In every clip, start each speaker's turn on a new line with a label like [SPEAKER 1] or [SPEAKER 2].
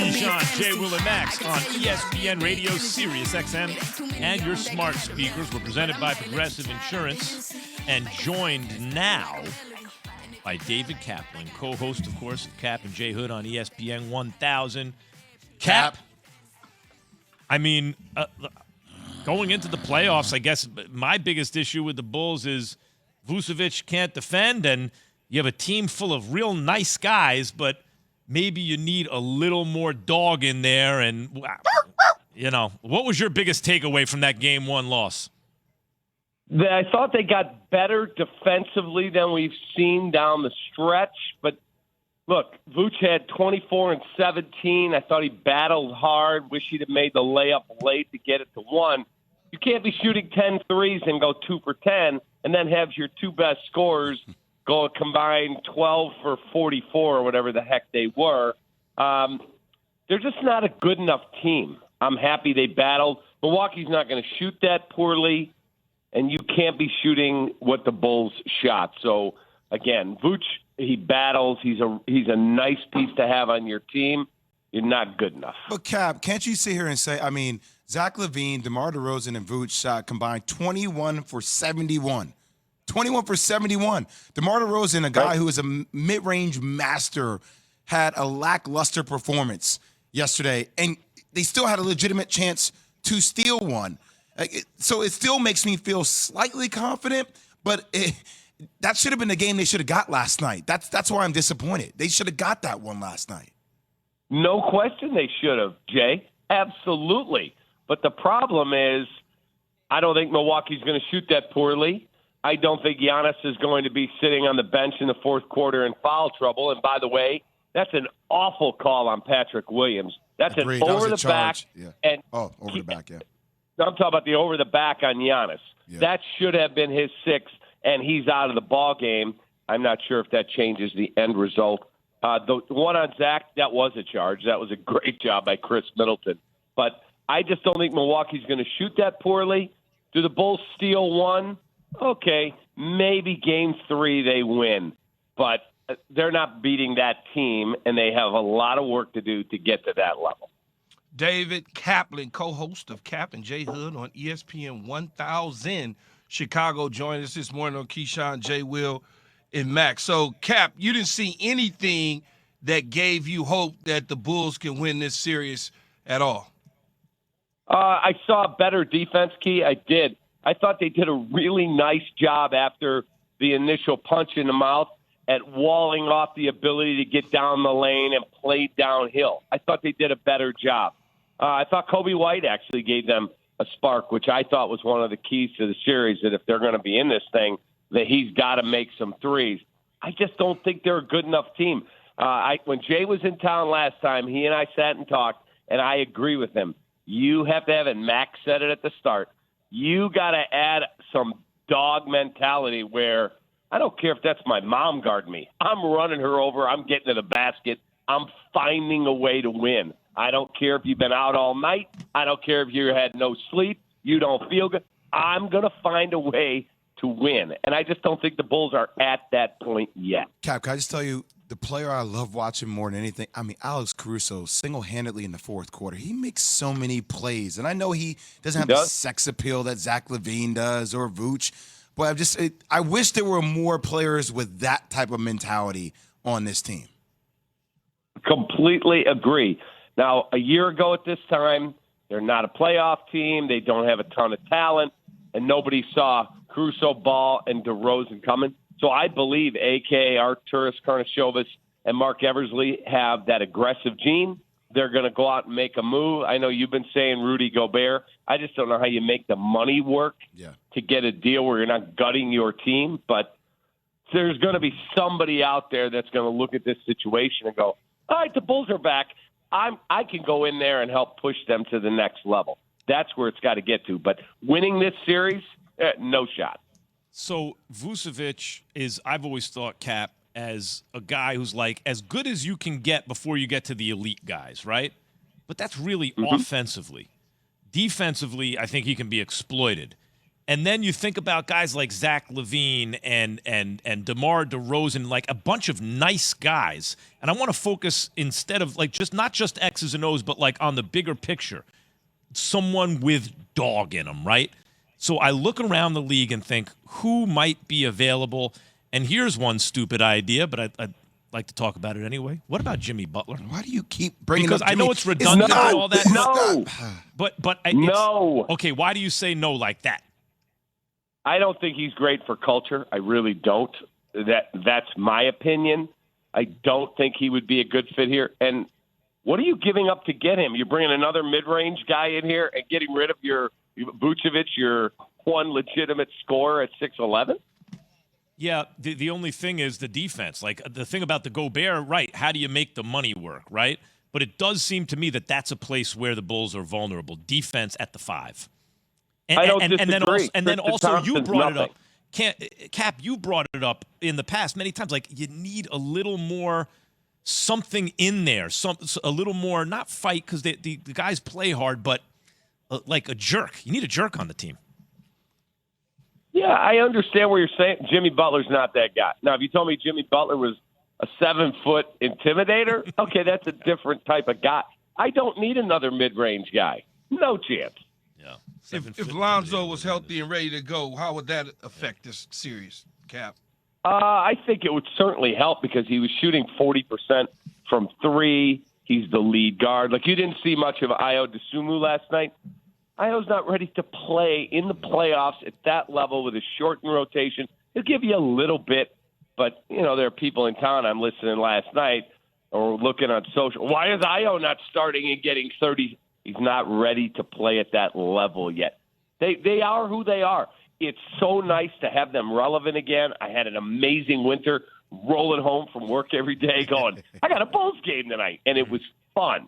[SPEAKER 1] Keyshawn, J. Will, and Max on ESPN Radio, Sirius XM, and your smart speakers. We're presented by Progressive Insurance and joined now by David Kaplan, co-host, of course, of Cap and J. Hood on ESPN 1000. Cap, I mean, going into the playoffs, I guess my biggest issue with the Bulls is Vucevic can't defend, and you have a team full of real nice guys, but maybe you need a little more dog in there. And, you know, what was your biggest takeaway from that Game 1 loss?
[SPEAKER 2] I thought they got better defensively than we've seen down the stretch. But, look, Vooch had 24 and 17. I thought he battled hard. Wish he'd have made the layup late to get it to 1. You can't be shooting 10 threes and go 2 for 10 and then have your two best scorers go a combined 12 for 44 or whatever the heck they were. They're just not a good enough team. I'm happy they battled. Milwaukee's not going to shoot that poorly, and you can't be shooting what the Bulls shot. So, again, Vooch, he battles. He's a nice piece to have on your team. You're not good enough.
[SPEAKER 3] But, Cap, can't you sit here and say, I mean, Zach LaVine, DeMar DeRozan, and Vooch shot combined 21 for 71. 21 for 71. DeMar DeRozan, a guy who is a mid-range master, had a lackluster performance yesterday, and they still had a legitimate chance to steal one. So it still makes me feel slightly confident, but that should have been the game they should have got last night. That's why I'm disappointed. They should have got that one last night.
[SPEAKER 2] No question they should have, Jay. Absolutely. But the problem is I don't think Milwaukee's going to shoot that poorly. I don't think Giannis is going to be sitting on the bench in the fourth quarter in foul trouble. And by the way, that's an awful call on Patrick Williams. That's
[SPEAKER 3] Agreed.
[SPEAKER 2] an over-the-back.
[SPEAKER 3] Yeah.
[SPEAKER 2] And
[SPEAKER 3] over the back, yeah.
[SPEAKER 2] I'm talking about the over-the-back on Giannis.
[SPEAKER 3] Yeah.
[SPEAKER 2] That should have been his sixth, and he's out of the ball game. I'm not sure if that changes the end result. The one on Zach, that was a charge. That was a great job by Chris Middleton. But I just don't think Milwaukee's going to shoot that poorly. Do the Bulls steal one? Okay, maybe Game 3 they win. But they're not beating that team, and they have a lot of work to do to get to that level.
[SPEAKER 4] David Kaplan, co-host of Cap and J. Hood on ESPN 1000 Chicago, joined us this morning on Keyshawn, J. Will, and Max. So, Cap, you didn't see anything that gave you hope that the Bulls can win this series at all?
[SPEAKER 2] I saw better defense, Key. I did. I thought they did a really nice job after the initial punch in the mouth at walling off the ability to get down the lane and play downhill. I thought they did a better job. I thought Kobe White actually gave them a spark, which I thought was one of the keys to the series, that if they're going to be in this thing, that he's got to make some threes. I just don't think they're a good enough team. When Jay was in town last time, he and I sat and talked, and I agree with him. You have to have it. Max said it at the start. You got to add some dog mentality where I don't care if that's my mom guarding me. I'm running her over. I'm getting to the basket. I'm finding a way to win. I don't care if you've been out all night. I don't care if you had no sleep. You don't feel good. I'm going to find a way to win. And I just don't think the Bulls are at that point yet.
[SPEAKER 3] Cap, can I just tell you, the player I love watching more than anything, I mean, Alex Caruso, single-handedly in the fourth quarter. He makes so many plays. And I know he doesn't have the sex appeal that Zach LaVine does or Vooch, but I wish there were more players with that type of mentality on this team.
[SPEAKER 2] Completely agree. Now, a year ago at this time, they're not a playoff team. They don't have a ton of talent, and nobody saw Caruso, Ball, and DeRozan coming. So I believe A.K.A. Arturas Karnisovas and Mark Eversley have that aggressive gene. They're going to go out and make a move. I know you've been saying Rudy Gobert. I just don't know how you make the money work to get a deal where you're not gutting your team. But there's going to be somebody out there that's going to look at this situation and go, all right, the Bulls are back. I can go in there and help push them to the next level. That's where it's got to get to. But winning this series, no shot.
[SPEAKER 1] So Vucevic is, I've always thought, Cap, as a guy who's like as good as you can get before you get to the elite guys, right? But that's really offensively. Defensively, I think he can be exploited. And then you think about guys like Zach LaVine and DeMar DeRozan, like a bunch of nice guys. And I want to focus instead of like not just X's and O's, but like on the bigger picture. Someone with dog in them, right? So I look around the league and think, who might be available? And here's one stupid idea, but I'd like to talk about it anyway. What about Jimmy Butler?
[SPEAKER 3] Why do you keep bringing
[SPEAKER 1] because
[SPEAKER 3] up Jimmy?
[SPEAKER 1] I know it's redundant and all that.
[SPEAKER 2] No.
[SPEAKER 1] No. Okay, why do you say no like that?
[SPEAKER 2] I don't think he's great for culture. I really don't. That's my opinion. I don't think he would be a good fit here. And what are you giving up to get him? You're bringing another mid-range guy in here and getting rid of your Vucevic, your one legitimate scorer at 6'11"?
[SPEAKER 1] Yeah, the only thing is the defense. Like, the thing about the Gobert, right, how do you make the money work, right? But it does seem to me that that's a place where the Bulls are vulnerable. Defense at the 5.
[SPEAKER 2] I don't disagree.
[SPEAKER 1] And then also you brought
[SPEAKER 2] nothing.
[SPEAKER 1] it up. Cap, you brought it up in the past many times. Like, you need a little more something in there, a little more, not fight because the guys play hard, but like a jerk. You need a jerk on the team.
[SPEAKER 2] Yeah, I understand what you're saying. Jimmy Butler's not that guy. Now, if you told me Jimmy Butler was a 7-foot intimidator, okay, that's a different type of guy. I don't need another mid-range guy. No chance.
[SPEAKER 1] Yeah.
[SPEAKER 4] If Lonzo was healthy and ready to go, how would that affect this series, Cap?
[SPEAKER 2] I think it would certainly help because he was shooting 40% from 3. He's the lead guard. Like, you didn't see much of Ayo Dosunmu last night. Ayo's not ready to play in the playoffs at that level with a shortened rotation. He'll give you a little bit, but, you know, there are people in town I'm listening last night or looking on social. Why is Ayo not starting and getting 30? He's not ready to play at that level yet. They are who they are. It's so nice to have them relevant again. I had an amazing winter rolling home from work every day going, I got a Bulls game tonight, and it was fun,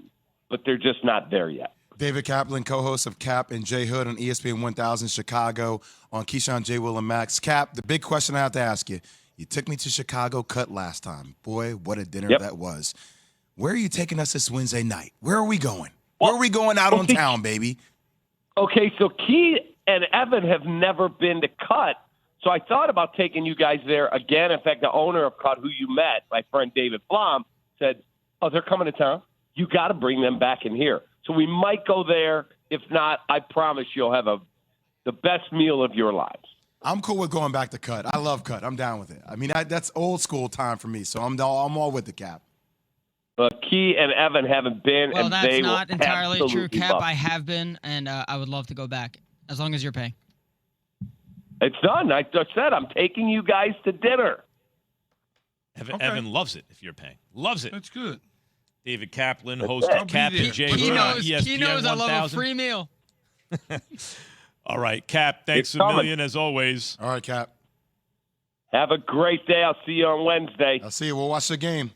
[SPEAKER 2] but they're just not there yet.
[SPEAKER 3] David Kaplan, co-host of Cap and J Hood on ESPN 1000 Chicago on Keyshawn, J. Will, and Max. Cap, the big question I have to ask you, you took me to Chicago Cut last time. Boy, what a dinner that was. Where are you taking us this Wednesday night? Where are we going? Where are we going out on town, baby?
[SPEAKER 2] Okay, so Key and Evan have never been to Cut, so I thought about taking you guys there again. In fact, the owner of Cut, who you met, my friend David Flom, said, oh, they're coming to town? You got to bring them back in here. So we might go there. If not, I promise you'll have the best meal of your lives.
[SPEAKER 3] I'm cool with going back to Cut. I love Cut. I'm down with it. I mean, that's old school time for me, so I'm all with the Cap.
[SPEAKER 2] But Key and Evan haven't been,
[SPEAKER 5] well,
[SPEAKER 2] and
[SPEAKER 5] that's
[SPEAKER 2] they
[SPEAKER 5] not
[SPEAKER 2] will
[SPEAKER 5] entirely true,
[SPEAKER 2] absolutely
[SPEAKER 5] Cap.
[SPEAKER 2] love it.
[SPEAKER 5] I have been, and I would love to go back, as long as you're paying.
[SPEAKER 2] It's done. I just said I'm taking you guys to dinner.
[SPEAKER 1] Evan loves it if you're paying. Loves it.
[SPEAKER 4] That's good.
[SPEAKER 1] David Kaplan, host of Cap and J.
[SPEAKER 5] He
[SPEAKER 1] Hood on
[SPEAKER 5] knows,
[SPEAKER 1] ESPN
[SPEAKER 5] he knows I
[SPEAKER 1] 1000.
[SPEAKER 5] love a free meal.
[SPEAKER 1] All right, Cap, thanks
[SPEAKER 2] It's
[SPEAKER 1] a
[SPEAKER 2] coming.
[SPEAKER 1] million as always.
[SPEAKER 3] All right, Cap.
[SPEAKER 2] Have a great day. I'll see you on Wednesday.
[SPEAKER 3] I'll see you. We'll watch the game.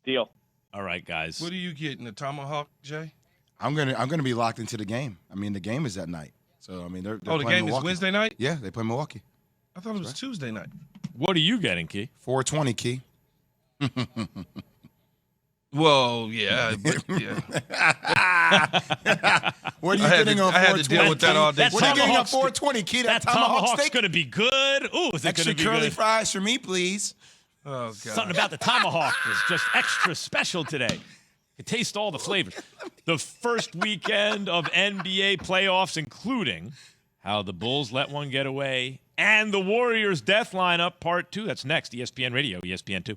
[SPEAKER 2] Deal.
[SPEAKER 1] All right, guys.
[SPEAKER 4] What are you getting, a tomahawk, Jay?
[SPEAKER 3] I'm gonna be locked into the game. I mean, the game is that night. So I mean, they're
[SPEAKER 4] The
[SPEAKER 3] playing
[SPEAKER 4] game
[SPEAKER 3] Milwaukee.
[SPEAKER 4] is Wednesday night?
[SPEAKER 3] Yeah, they play Milwaukee.
[SPEAKER 4] I thought it was Tuesday night.
[SPEAKER 1] What are you getting, Key?
[SPEAKER 3] 420, Key.
[SPEAKER 4] Well, yeah, but yeah.
[SPEAKER 3] What are you getting on 420?
[SPEAKER 4] I had to deal with that all day.
[SPEAKER 3] What are you getting on
[SPEAKER 1] Tomahawk's
[SPEAKER 3] 420, Key?
[SPEAKER 1] That
[SPEAKER 3] tomahawk
[SPEAKER 1] tomahawk's
[SPEAKER 3] steak?
[SPEAKER 1] going to be good. Ooh, is it
[SPEAKER 3] Extra
[SPEAKER 1] going to be
[SPEAKER 3] curly
[SPEAKER 1] good?
[SPEAKER 3] fries for me, please.
[SPEAKER 4] Oh, God.
[SPEAKER 1] Something about the tomahawk is just extra special today. You taste all the flavors. The first weekend of NBA playoffs, including how the Bulls let one get away and the Warriors' death lineup, part 2. That's next. ESPN Radio, ESPN2.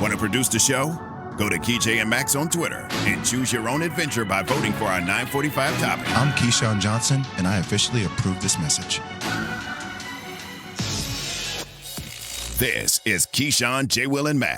[SPEAKER 6] Want to produce the show? Go to KJ and Max on Twitter and choose your own adventure by voting for our 945 topic.
[SPEAKER 3] I'm Keyshawn Johnson, and I officially approve this message.
[SPEAKER 6] This is Keyshawn, J. Will, and Max.